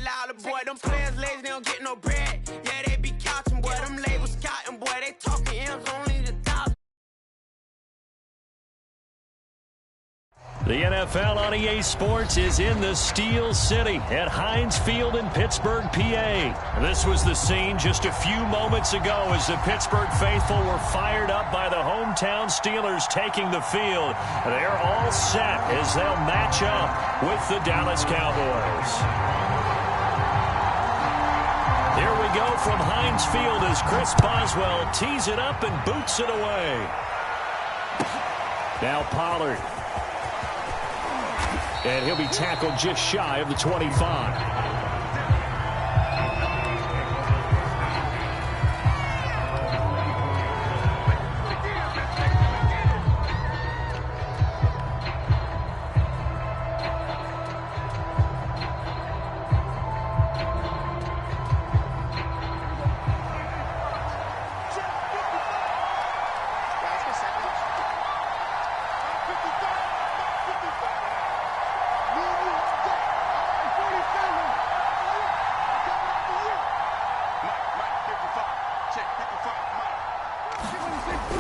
louder, boy. Them players lazy, they don't get no bread. Yeah, they be couching, boy. Them labels scouting, boy. They talking M's only the dollar. The NFL on EA Sports is in the Steel City at Heinz Field in Pittsburgh, PA. This was the scene just a few moments ago as the Pittsburgh faithful were fired up by the hometown Steelers taking the field. They're all set as they'll match up with the Dallas Cowboys. Here we go from Heinz Field as Chris Boswell tees it up and boots it away. Now Pollard. And he'll be tackled just shy of the 25.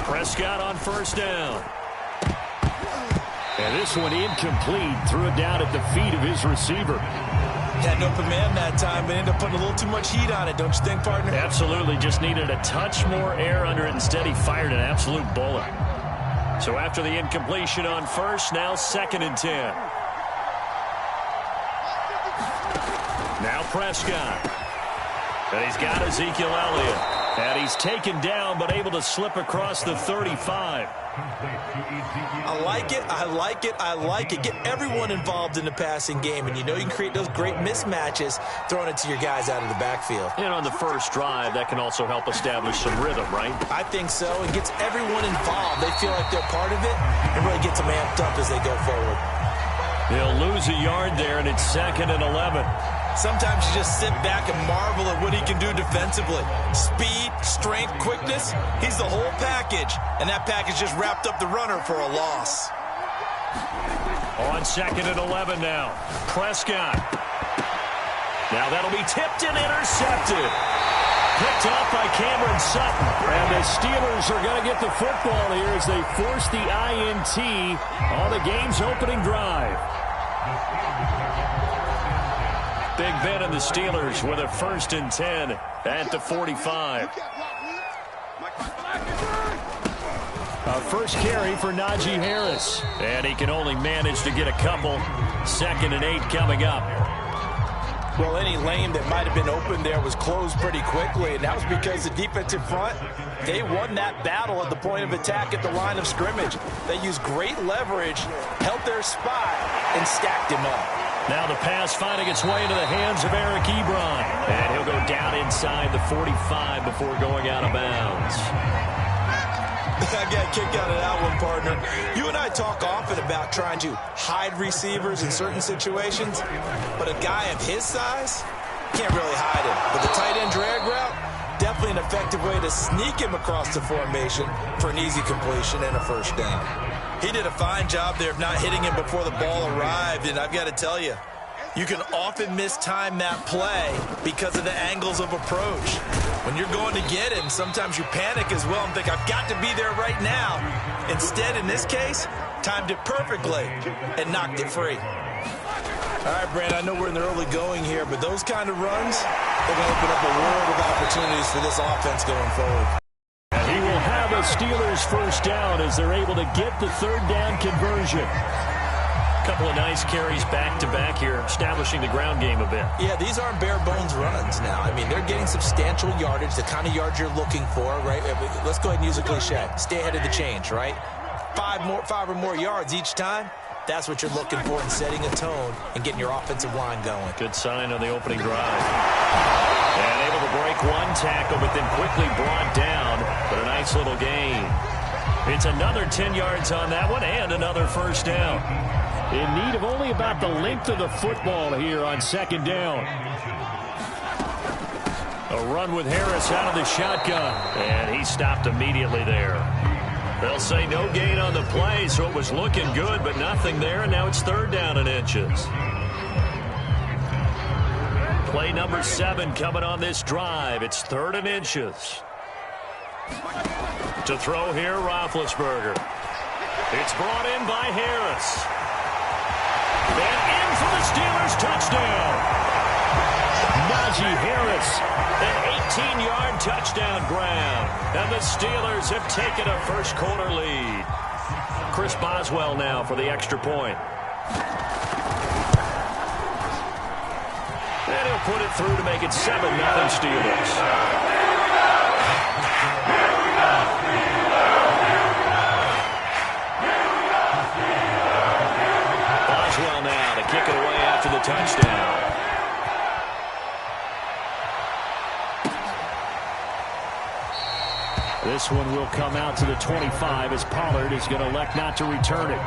Prescott on first down. And this one incomplete. Threw it down at the feet of his receiver. Had no command that time, but ended up putting a little too much heat on it, don't you think, partner? Absolutely. Just needed a touch more air under it. Instead, he fired an absolute bullet. So after the incompletion on first, now 2nd and 10. Now Prescott. And he's got Ezekiel Elliott. And he's taken down, but able to slip across the 35. I like it, I like it, I like it. Get everyone involved in the passing game, and you know you can create those great mismatches throwing it to your guys out of the backfield. And on the first drive, that can also help establish some rhythm, right? I think so. It gets everyone involved. They feel like they're part of it, and really gets them amped up as they go forward. They'll lose a yard there, and it's 2nd and 11. Sometimes you just sit back and marvel at what he can do defensively. Speed, strength, quickness, he's the whole package. And that package just wrapped up the runner for a loss. On 2nd and 11 now. Prescott. Now that'll be tipped and intercepted. Picked off by Cameron Sutton. And the Steelers are going to get the football here as they force the INT on the game's opening drive. Big Ben and the Steelers with a 1st and 10 at the 45. A first carry for Najee Harris. And he can only manage to get a couple. 2nd and 8 coming up. Well, any lane that might have been open there was closed pretty quickly, and that was because the defensive front, they won that battle at the point of attack at the line of scrimmage. They used great leverage, held their spot, and stacked him up. Now the pass finding its way into the hands of Eric Ebron. And he'll go down inside the 45 before going out of bounds. I got kicked out of that one, partner. You and I talk often about trying to hide receivers in certain situations, but a guy of his size can't really hide him. But the tight end drag route, definitely an effective way to sneak him across the formation for an easy completion and a first down. He did a fine job there of not hitting him before the ball arrived, and I've got to tell you, you can often mistime that play because of the angles of approach. When you're going to get him, sometimes you panic as well and think, I've got to be there right now. Instead, in this case, timed it perfectly and knocked it free. All right, Brand, I know we're in the early going here, but those kind of runs, they're going to open up a world of opportunities for this offense going forward. And he will have a Steelers first down as they're able to get the 3rd down conversion. Couple of nice carries back-to-back here, establishing the ground game a bit. Yeah, these aren't bare-bones runs now. I mean, they're getting substantial yardage, the kind of yards you're looking for, right? Let's go ahead and use a cliche. Stay ahead of the change, right? 5 or more yards each time. That's what you're looking for in setting a tone and getting your offensive line going. Good sign on the opening drive. And able to break one tackle, but then quickly brought down. But a nice little gain. It's another 10 yards on that one and another first down. In need of only about the length of the football here on 2nd down. A run with Harris out of the shotgun. And he stopped immediately there. They'll say no gain on the play, so it was looking good, but nothing there, and now it's 3rd down and inches. Play number 7 coming on this drive. It's 3rd and inches. To throw here, Roethlisberger. It's brought in by Harris. And in for the Steelers touchdown. Najee Harris, an 18-yard touchdown grab. And the Steelers have taken a first quarter lead. Chris Boswell now for the extra point. And he'll put it through to make it 7-0 Steelers. Boswell now to kick it away after the touchdown. This one will come out to the 25 as Pollard is going to elect not to return it.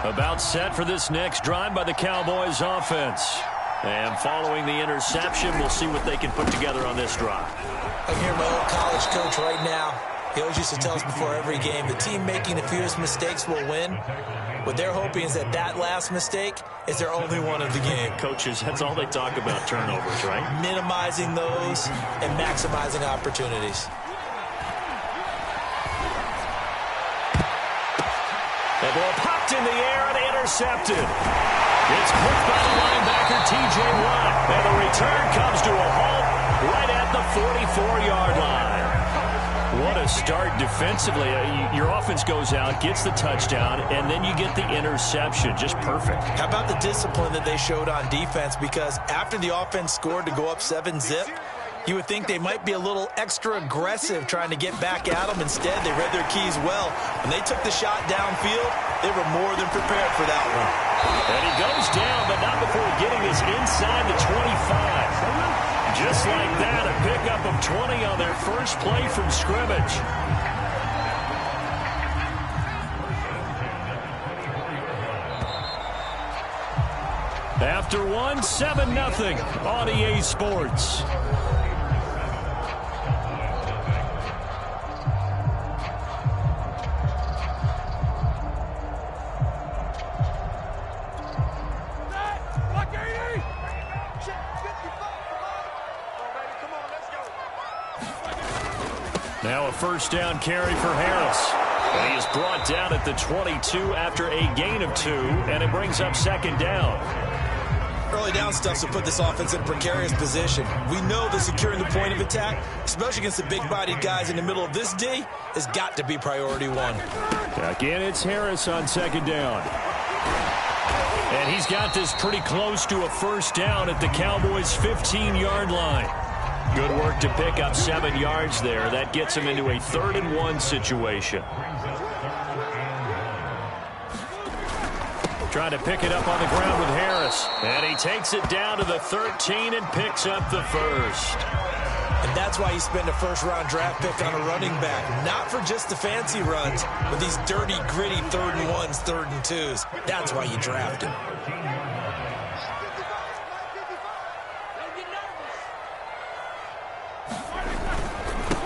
About set for this next drive by the Cowboys offense. And following the interception, we'll see what they can put together on this drive. I'm here, my old college coach right now. He always used to tell us before every game, the team making the fewest mistakes will win. What they're hoping is that that last mistake is their only one of the game. Coaches, that's all they talk about, turnovers, right? Minimizing those and maximizing opportunities. The ball popped in the air and intercepted. It's picked by the linebacker, T.J. Watt. And the return comes to a halt right at the 44-yard line. What a start defensively. Your offense goes out, gets the touchdown, and then you get the interception. Just perfect. How about the discipline that they showed on defense? Because after the offense scored to go up 7-zip, you would think they might be a little extra aggressive trying to get back at them. Instead, they read their keys well. When they took the shot downfield, they were more than prepared for that one. And he goes down, but not before getting us inside the 25. Just like that, a pickup of 20 on their first play from scrimmage. After one, 7-0 on EA Sports. Now a first down carry for Harris. And he is brought down at the 22 after a gain of 2, and it brings up second down. Early down stuff will put this offense in a precarious position. We know that securing the point of attack, especially against the big-bodied guys in the middle of this D, has got to be priority one. Again, it's Harris on second down. And he's got this pretty close to a first down at the Cowboys' 15-yard line. Good work to pick up 7 yards there. That gets him into a 3rd and 1 situation. Trying to pick it up on the ground with Harris. And he takes it down to the 13 and picks up the first. And that's why you spend a first-round draft pick on a running back. Not for just the fancy runs, but these dirty, gritty 3rd and 1s, 3rd and 2s. That's why you draft him.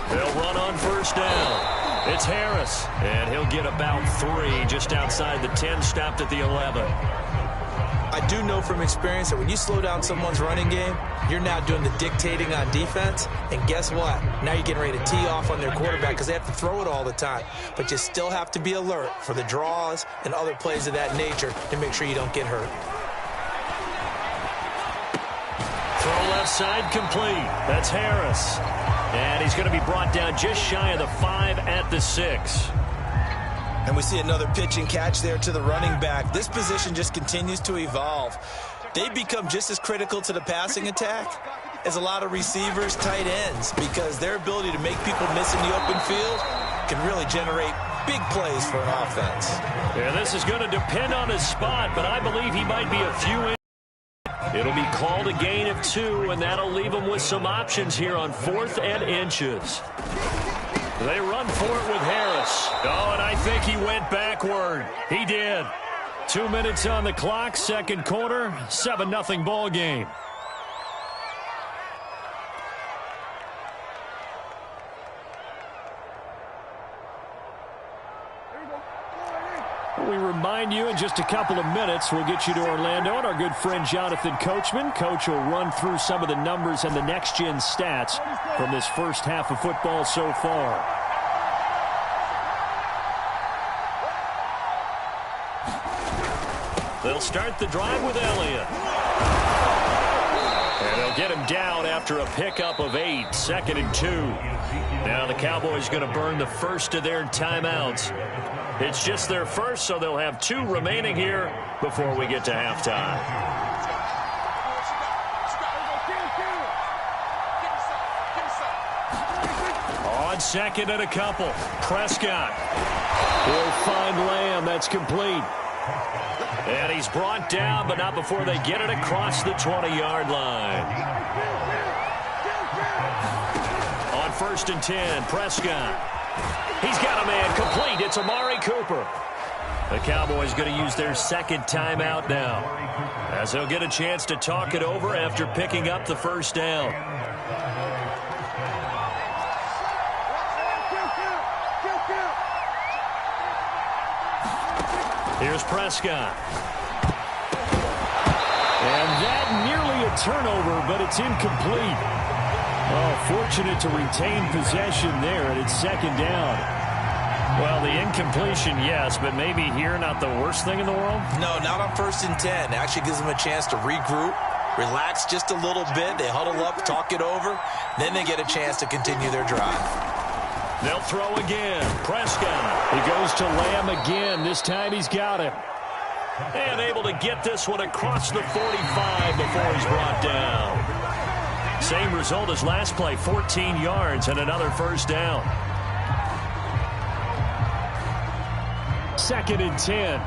They'll run on first down. It's Harris, and he'll get about 3 just outside the 10, stopped at the 11. I do know from experience that when you slow down someone's running game, you're now doing the dictating on defense, and guess what? Now you're getting ready to tee off on their quarterback because they have to throw it all the time. But you still have to be alert for the draws and other plays of that nature to make sure you don't get hurt. Throw left side complete. That's Harris. And he's going to be brought down just shy of the 5 at the 6. And we see another pitch and catch there to the running back. This position just continues to evolve. They become just as critical to the passing attack as a lot of receivers, tight ends, because their ability to make people miss in the open field can really generate big plays for an offense. Yeah, this is going to depend on his spot, but I believe he might be a few in. It'll be called a gain of 2, and that'll leave him with some options here on 4th and inches. They run for it with Harris. Oh, and I think he went backward. He did. 2 minutes on the clock, second quarter, 7-0 ball game. We remind join you in just a couple of minutes. We'll get you to Orlando and our good friend Jonathan Coachman. Coach will run through some of the numbers and the next-gen stats from this first half of football so far. They'll start the drive with Elliott. And they'll get him down after a pickup of 8, 2nd and 2. Now the Cowboys going to burn the first of their timeouts. It's just their first, so they'll have 2 remaining here before we get to halftime. On 2nd and a couple, Prescott will find Lamb. That's complete. And he's brought down, but not before they get it across the 20-yard line. On 1st and 10, Prescott. He's got a man complete. It's Amari Cooper. The Cowboys going to use their second timeout now, as they'll get a chance to talk it over after picking up the first down. Here's Prescott. And that nearly a turnover, but it's incomplete. Oh, fortunate to retain possession there, and it's 2nd down. Well, the incompletion, yes, but maybe here not the worst thing in the world? No, not on 1st and 10. Actually gives them a chance to regroup, relax just a little bit. They huddle up, talk it over. Then they get a chance to continue their drive. They'll throw again. Prescott. He goes to Lamb again. This time he's got him. And able to get this one across the 45 before he's brought down. Same result as last play, 14 yards and another first down. 2nd and 10.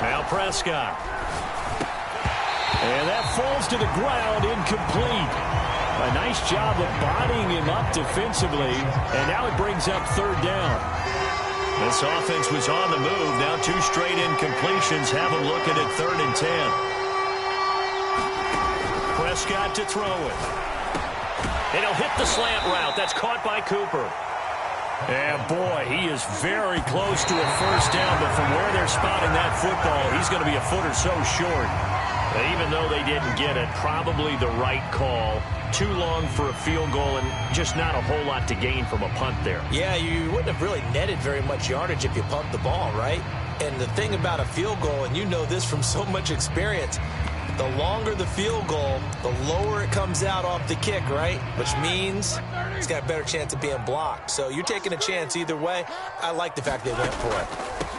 Now Prescott. And that falls to the ground, incomplete. A nice job of bodying him up defensively, and now it brings up 3rd down. This offense was on the move. Now 2 straight incompletions have them looking at 3rd and 10. Prescott to throw it. And he'll hit the slant route. That's caught by Cooper. And boy, he is very close to a first down, but from where they're spotting that football, he's going to be a foot or so short. Even though they didn't get it, probably the right call. Too long for a field goal and just not a whole lot to gain from a punt there. Yeah, you wouldn't have really netted very much yardage if you pumped the ball, right? And the thing about a field goal, and you know this from so much experience, the longer the field goal, the lower it comes out off the kick, right? Which means it's got a better chance of being blocked. So you're taking a chance either way. I like the fact they went for it.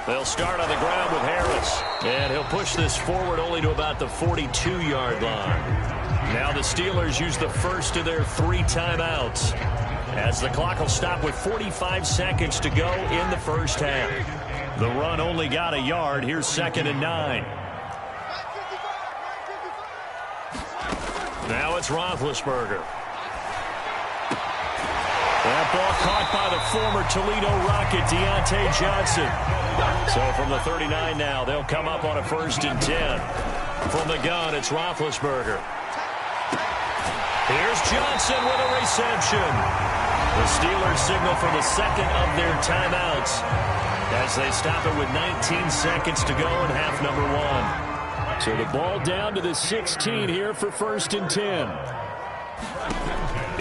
They'll start on the ground with Harris. And he'll push this forward only to about the 42-yard line. Now the Steelers use the first of their 3 timeouts, as the clock will stop with 45 seconds to go in the first half. The run only got a yard. Here's 2nd and 9. Now it's Roethlisberger. That ball caught by the former Toledo Rocket, Deontay Johnson. So from the 39 now, they'll come up on a 1st and 10. From the gun, it's Roethlisberger. Here's Johnson with a reception. The Steelers signal for the second of their timeouts as they stop it with 19 seconds to go in half number 1. So the ball down to the 16 here for 1st and 10.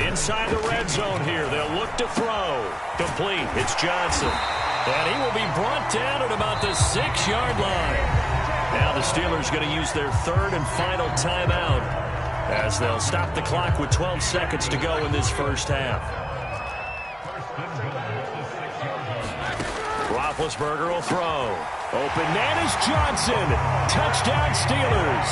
Inside the red zone here, they'll look to throw. Complete, it's Johnson. And he will be brought down at about the 6-yard line. Now the Steelers going to use their 3rd and final timeout, as they'll stop the clock with 12 seconds to go in this first half. Roethlisberger will throw. Open man is Johnson. Touchdown Steelers.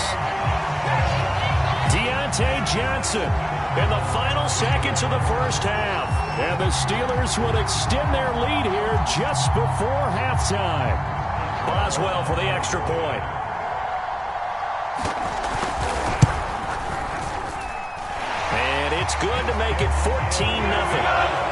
Deontay Johnson in the final seconds of the first half. And the Steelers will extend their lead here just before halftime. Boswell for the extra point. And it's good to make it 14-0.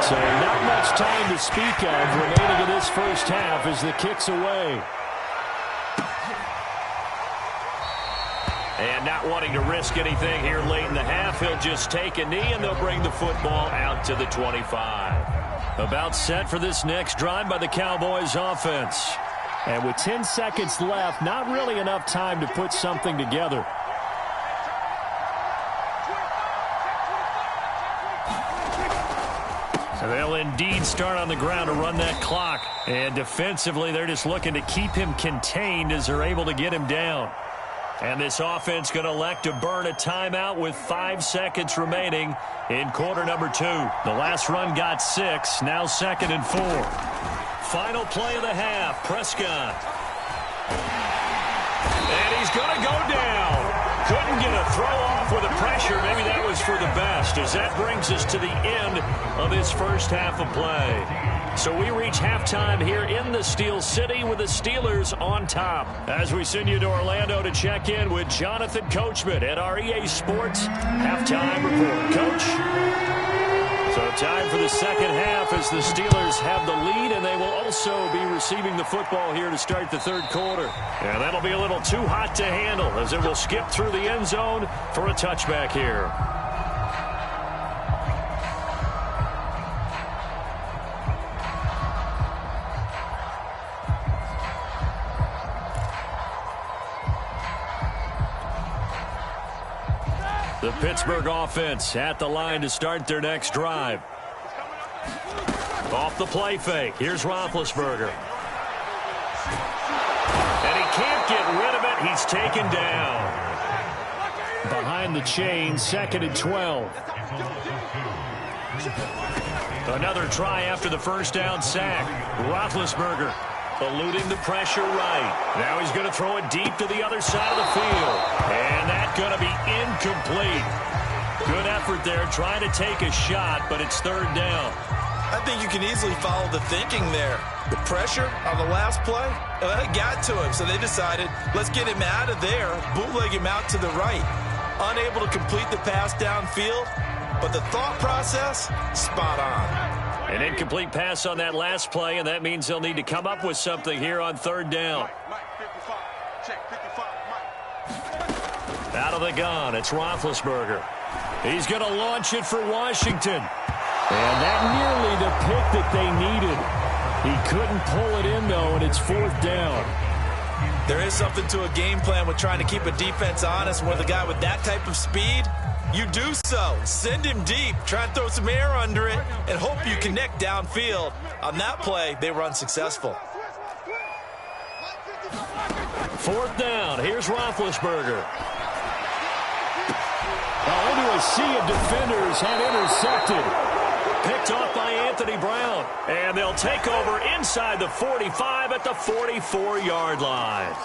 So not much much time to speak of remaining in this first half as the kick's away. And not wanting to risk anything here late in the half, he'll just take a knee, and they'll bring the football out to the 25. About set for this next drive by the Cowboys offense. And with 10 seconds left, not really enough time to put something together. So they'll indeed start on the ground to run that clock. And defensively, they're just looking to keep him contained as they're able to get him down. And this offense going to elect to burn a timeout with 5 seconds remaining in quarter number 2. The last run got 6, now 2nd and 4. Final play of the half, Prescott. And he's going to go down. Couldn't get a throw off with the pressure. Maybe that was for the best, as that brings us to the end of this first half of play. So we reach halftime here in the Steel City with the Steelers on top. As we send you to Orlando to check in with Jonathan Coachman at our EA Sports Halftime Report. Coach? So time for the second half as the Steelers have the lead, and they will also be receiving the football here to start the third quarter. And that'll be a little too hot to handle as it will skip through the end zone for a touchback here. The Pittsburgh offense at the line to start their next drive. Off the play fake. Here's Roethlisberger. And he can't get rid of it. He's taken down. Behind the chain, 2nd and 12. Another try after the first down sack. Roethlisberger eluding the pressure right. Now he's going to throw it deep to the other side of the field. And that's going to be incomplete. Good effort there, trying to take a shot, but it's 3rd down. I think you can easily follow the thinking there. The pressure on the last play, it got to him, so they decided, let's get him out of there, bootleg him out to the right. Unable to complete the pass downfield, but the thought process, spot on. An incomplete pass on that last play, and that means they'll need to come up with something here on 3rd down. Out of the gun, it's Roethlisberger. He's going to launch it for Washington. And that nearly the pick that they needed. He couldn't pull it in, though, and it's 4th down. There is something to a game plan with trying to keep a defense honest. With a guy with that type of speed, you do so. Send him deep. Try and throw some air under it and hope you connect downfield. On that play, they were unsuccessful. 4th down. Here's Roethlisberger. Into a sea of defenders and intercepted. Picked off by Anthony Brown. And they'll take over inside the 45 at the 44-yard line.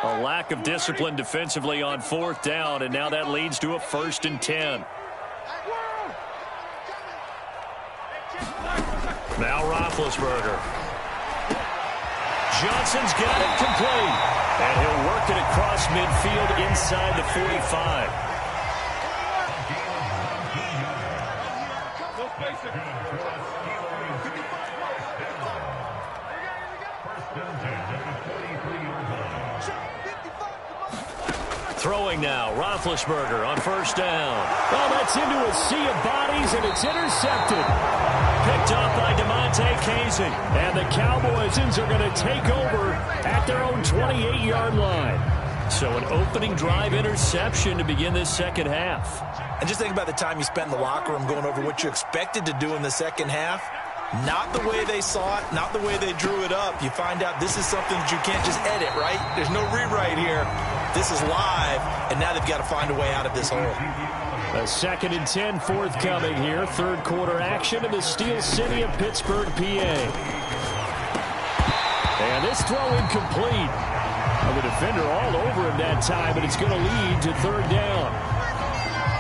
A lack of discipline defensively on 4th down, and now that leads to a 1st and 10. Now Roethlisberger. Johnson's got it complete. And he'll work it across midfield inside the 45. Throwing now, Roethlisberger on 1st down. Oh, that's into a sea of bodies, and it's intercepted. Picked up by DeMonte Casey. And the Cowboys are going to take over at their own 28-yard line. So an opening drive interception to begin this second half. And just think about the time you spent in the locker room going over what you expected to do in the second half. Not the way they saw it, not the way they drew it up. You find out this is something that you can't just edit, right? There's no rewrite here. This is live, and now they've got to find a way out of this hole. A 2nd and 10 forthcoming here. 3rd quarter action in the Steel City of Pittsburgh, PA. And this throw incomplete. The defender all over him that time, but it's going to lead to 3rd down.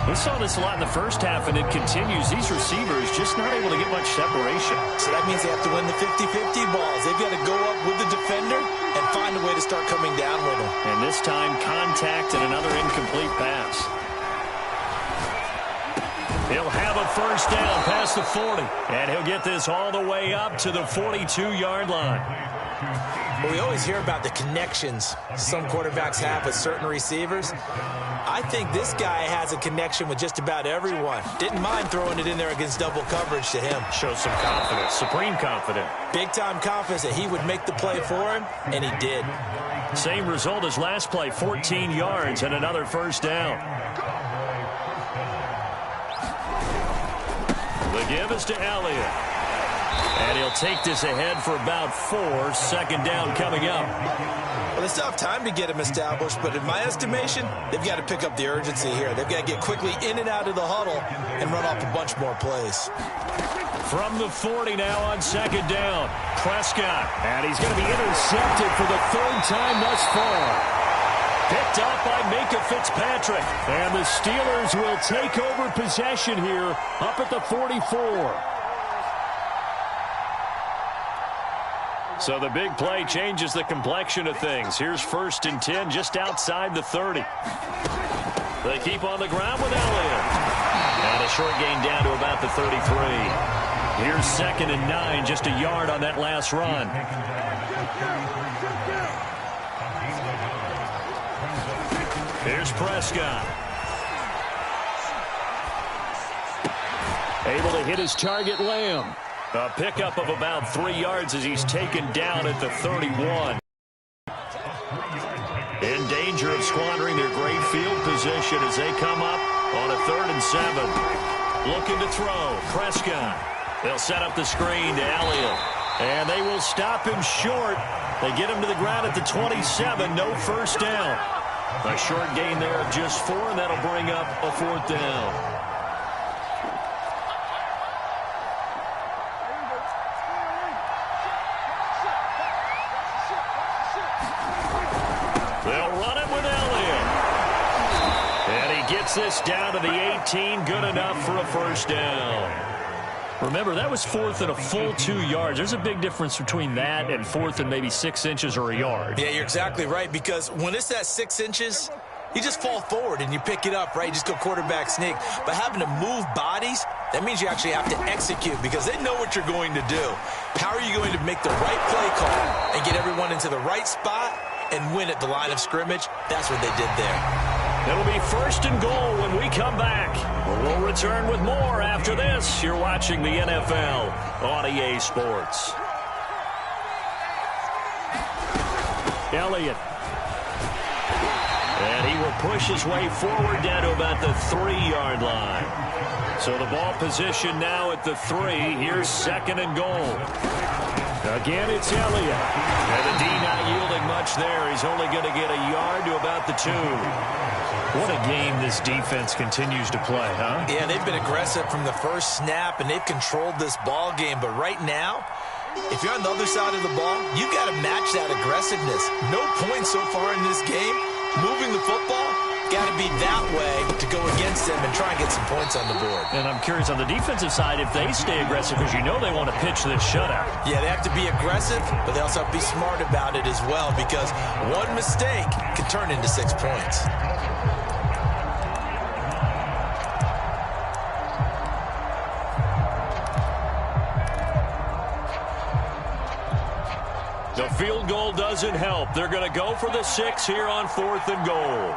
We saw this a lot in the first half, and it continues. These receivers just not able to get much separation. So that means they have to win the 50-50 balls. They've got to go up with the defender and find a way to start coming down with them. And this time, contact and another incomplete pass. He'll have a first down past the 40. And he'll get this all the way up to the 42-yard line. Well, we always hear about the connections some quarterbacks have with certain receivers. I think this guy has a connection with just about everyone. Didn't mind throwing it in there against double coverage to him. Shows some confidence, supreme confidence. Big-time confidence that he would make the play for him, and he did. Same result as last play, 14 yards and another first down. The give is to Elliott. And he'll take this ahead for about 4. Second down coming up. Well, they still have time to get him established, but in my estimation, they've got to pick up the urgency here. They've got to get quickly in and out of the huddle and run off a bunch more plays. From the 40 now on second down, Prescott. And he's going to be intercepted for the 3rd time thus far. Picked up by Minka Fitzpatrick. And the Steelers will take over possession here up at the 44. So the big play changes the complexion of things. Here's 1st and 10 just outside the 30. They keep on the ground with Elliott. And a short gain down to about the 33. Here's 2nd and 9, just a yard on that last run. Here's Prescott. Able to hit his target, Lamb. A pickup of about 3 yards as he's taken down at the 31. In danger of squandering their great field position as they come up on a 3rd and 7. Looking to throw. Prescott. They'll set up the screen to Elliott. And they will stop him short. They get him to the ground at the 27. No first down. A short gain there of just 4, and that'll bring up a 4th down. This down to the 18, good enough for a first down. Remember, that was 4th and a full 2 yards. There's a big difference between that and 4th and maybe 6 inches or a yard. Yeah, you're exactly right, because when it's that 6 inches, you just fall forward and you pick it up, right? You just go quarterback sneak. But having to move bodies, that means you actually have to execute because they know what you're going to do. How are you going to make the right play call and get everyone into the right spot and win at the line of scrimmage? That's what they did there. It'll be 1st and goal when we come back. We'll return with more after this. You're watching the NFL on EA Sports. Elliott. And he will push his way forward down to about the 3-yard line. So the ball position now at the 3. Here's 2nd and goal. Again, it's Elliott. And the D not yielding much there. He's only going to get a yard to about the 2. What a game this defense continues to play, huh? Yeah, they've been aggressive from the first snap, and they've controlled this ball game. But right now, if you're on the other side of the ball, you've got to match that aggressiveness. No points so far in this game. Moving the football, got to be that way to go against them and try and get some points on the board. And I'm curious on the defensive side if they stay aggressive, because you know they want to pitch this shutout. Yeah, they have to be aggressive, but they also have to be smart about it as well, because one mistake can turn into 6 points. The field goal doesn't help. They're going to go for the 6 here on 4th and goal.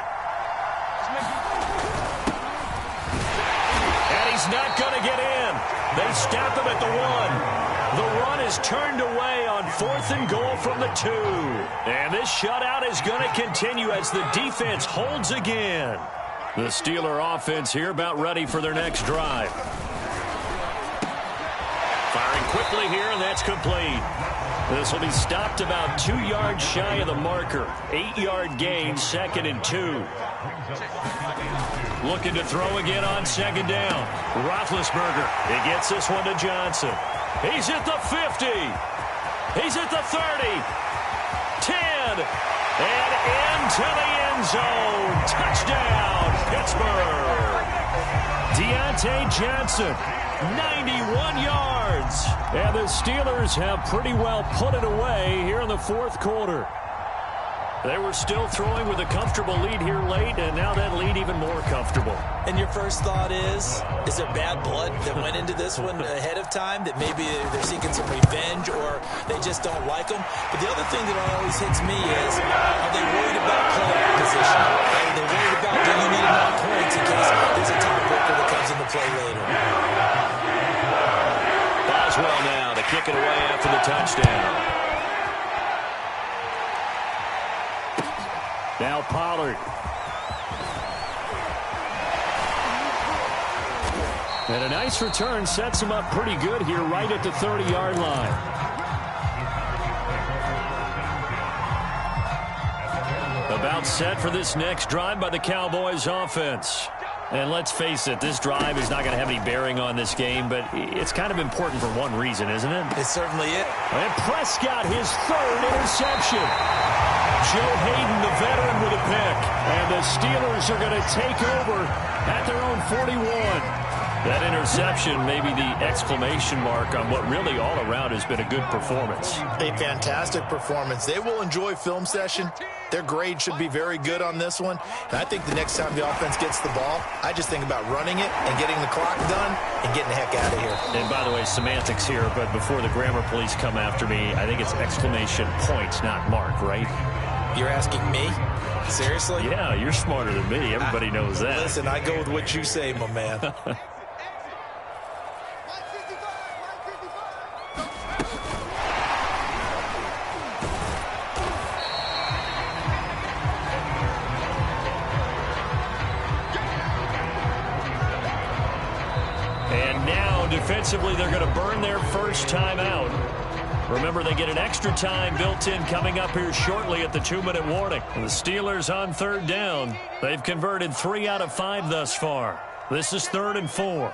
And he's not going to get in. They stop him at the 1. The run is turned away on 4th and goal from the 2. And this shutout is going to continue as the defense holds again. The Steeler offense here about ready for their next drive. Firing quickly here, and that's complete. This will be stopped about 2 yards shy of the marker. 8-yard gain, 2nd and 2. Looking to throw again on 2nd down. Roethlisberger. He gets this one to Johnson. He's at the 50. He's at the 30. 10. And into the end zone. Touchdown, Pittsburgh. Deontay Johnson, 91 yards. And the Steelers have pretty well put it away here in the fourth quarter. They were still throwing with a comfortable lead here late, and now that lead even more comfortable. And your first thought is there bad blood that went into this one ahead of time, that maybe they're seeking some revenge or they just don't like them? But the other thing that always hits me is, are they worried about playoff position? Are they worried about, do you need enough points in case there's a tiebreaker that comes into play later? Boswell now to kick it away after the touchdown. Now Pollard. And a nice return sets him up pretty good here right at the 30-yard line. About set for this next drive by the Cowboys offense. And let's face it, this drive is not going to have any bearing on this game, but it's kind of important for one reason, isn't it? It's certainly it. And Prescott, his third interception. Joe Hayden, the veteran, with a pick. And the Steelers are going to take over at their own 41. That interception may be the exclamation mark on what really all around has been a good performance. A fantastic performance. They will enjoy film session. Their grade should be very good on this one. And I think the next time the offense gets the ball, I just think about running it and getting the clock done and getting the heck out of here. And by the way, semantics here, but before the grammar police come after me, I think it's exclamation point, not mark, right? You're asking me? Seriously? Yeah, you're smarter than me. Everybody knows that. Listen, I go with what you say, my man. And now, defensively, they're going to burn their first time out. Remember, they get an extra time built in coming up here shortly at the 2-minute warning. And the Steelers on third down. They've converted 3 out of 5 thus far. This is 3rd and 4.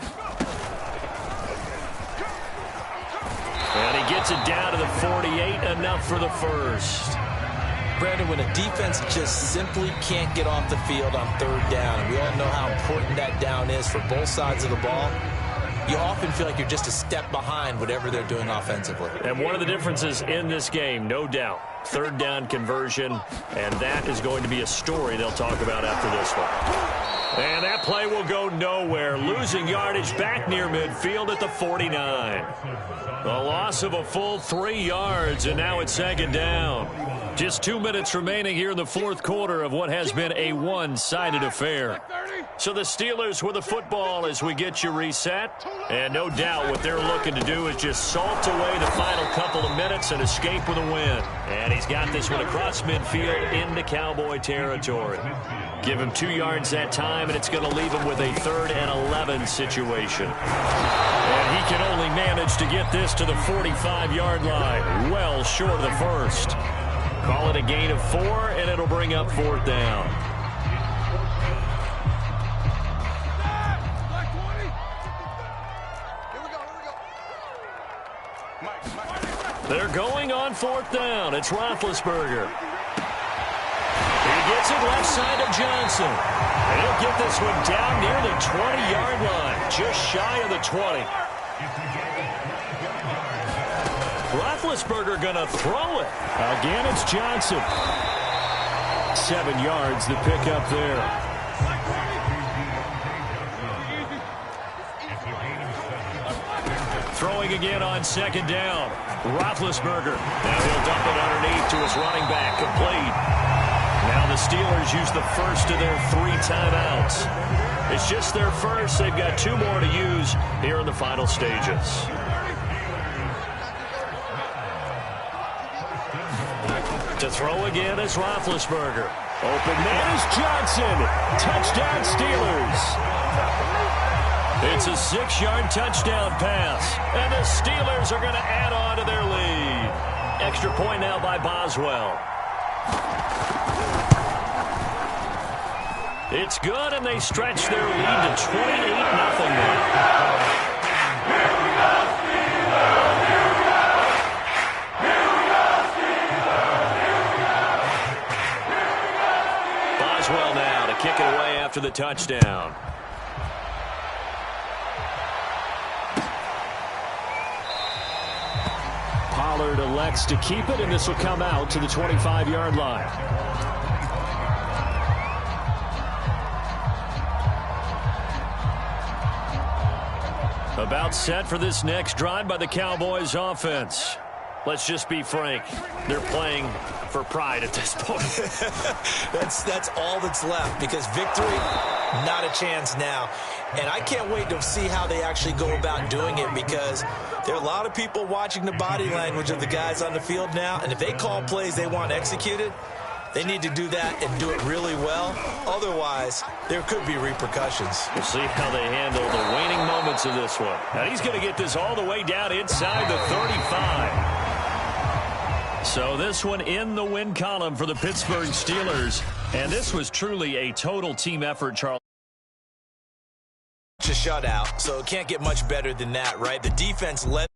And he gets it down to the 48, enough for the first. Brandon, when a defense just simply can't get off the field on third down, and we all know how important that down is for both sides of the ball, you often feel like you're just a step behind whatever they're doing offensively. And one of the differences in this game, no doubt, third down conversion, and that is going to be a story they'll talk about after this one. And that play will go nowhere, losing yardage back near midfield at the 49. The loss of a full 3 yards, and now it's 2nd down. Just 2 minutes remaining here in the fourth quarter of what has been a one-sided affair. So the Steelers with the football as we get you reset. And no doubt what they're looking to do is just salt away the final couple of minutes and escape with a win. And he's got this one across midfield into Cowboy territory. Give him 2 yards that time, and it's going to leave him with a 3rd and 11 situation. And he can only manage to get this to the 45-yard line, well short of the first. Call it a gain of 4, and it'll bring up 4th down. They're going on 4th down. It's Roethlisberger. He gets it left side of Johnson. And he'll get this one down near the 20-yard line, just shy of the 20. Roethlisberger going to throw it. Again, it's Johnson. 7 yards, the pickup there. Throwing again on 2nd down. Roethlisberger. Now he'll dump it underneath to his running back. Complete. Now the Steelers use the first of their 3 timeouts. It's just their first. They've got 2 more to use here in the final stages. To throw again is Roethlisberger. Open man is Johnson. Touchdown Steelers. It's a 6-yard touchdown pass. And the Steelers are going to add on to their lead. Extra point now by Boswell. It's good, and they stretch their lead to 28-0 now. Boswell now to kick it away after the touchdown. Ballard elects to keep it, and this will come out to the 25-yard line. About set for this next drive by the Cowboys offense. Let's just be frank. They're playing for pride at this point. That's all that's left, because victory, not a chance now. And I can't wait to see how they actually go about doing it, because there are a lot of people watching the body language of the guys on the field now, and if they call plays they want executed, they need to do that and do it really well. Otherwise, there could be repercussions. We'll see how they handle the waning moments of this one. And he's going to get this all the way down inside the 35. So this one in the win column for the Pittsburgh Steelers. And this was truly a total team effort, Charles. It's a shutout, so it can't get much better than that, right? The defense led